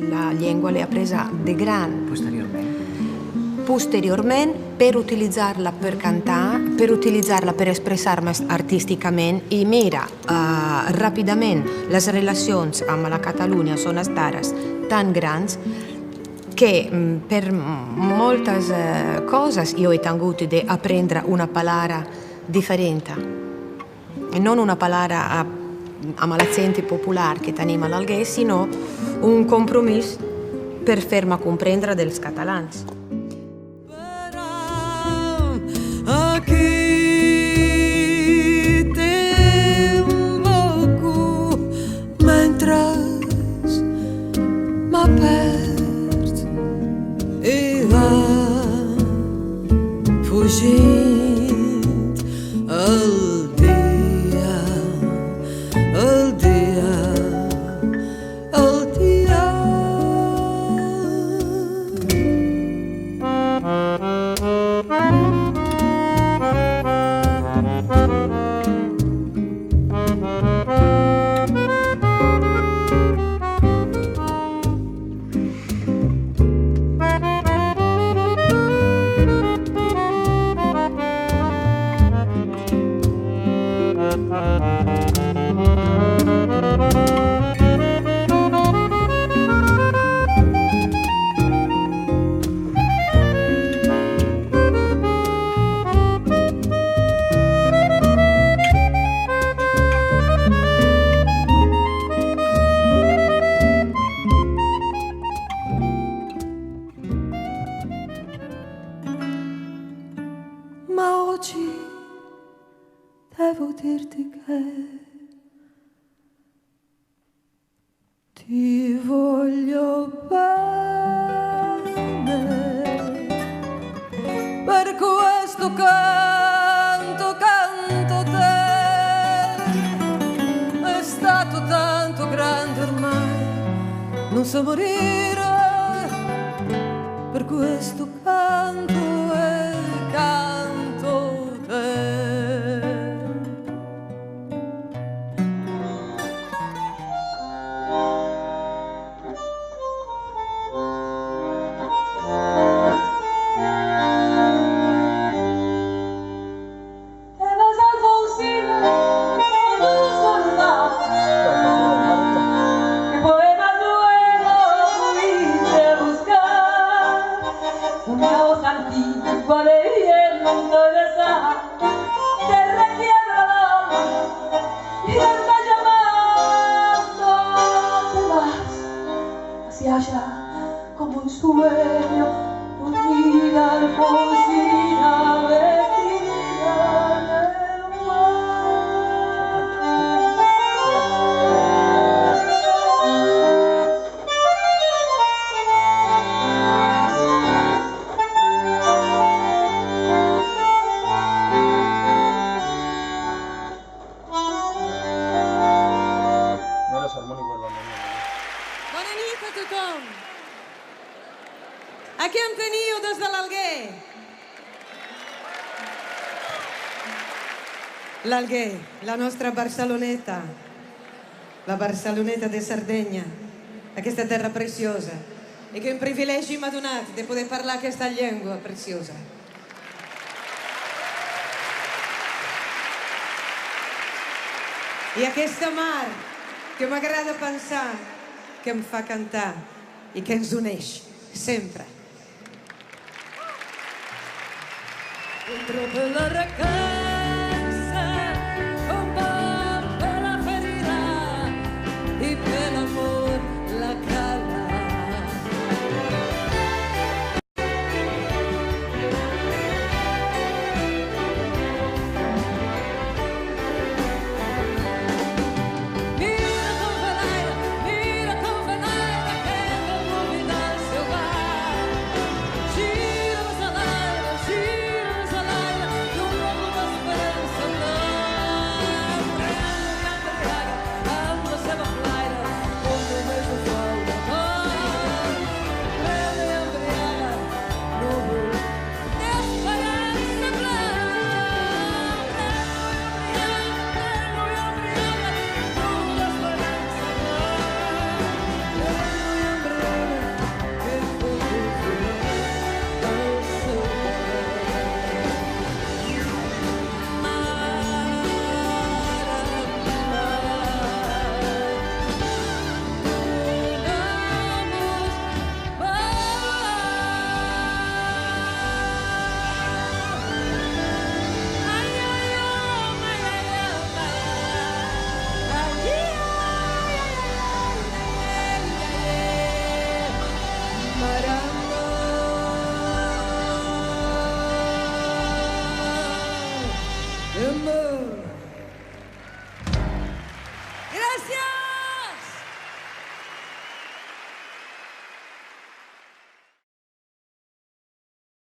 La llengua l'ha presa de gran. Posteriorment, per utilitzar-la per cantar, per utilitzar-la per expressar-me artísticament, i mira, ràpidament les relacions amb la Catalunya són estares tan grans que per moltes coses io he tingut d'aprendre una paraula differente, e non una paraula amb l'accent popular che tenim a l'Alguer, sinó un compromís per fer-me comprendre dels catalans. Aquí t'invoco mentre m'apert i va fugint el dia, el dia, el dia. Ma oggi devo dirti che ti voglio bene, per questo canto te, è stato tanto grande ormai, non so morire, per questo canto e canto te. Como un sueño, dormida, alfonsina, vestida del Bona nit a tothom. Aquí em teniu des de l'Alguer. L'Alguer, la nostra Barceloneta, la Barceloneta de Sardegna, aquesta terra preciosa, e che un privilegi m'ha donat de poder parlar aquesta llengua preciosa. I aquesta mar que m'agrada pensar, que em fa cantar i que ens uneix sempre. Entro per la ragazza con per la ferita e per l'amor la cala. Mira com fa l'aire que moviment al seu bar. Giros a l'aire, d'un robo amor.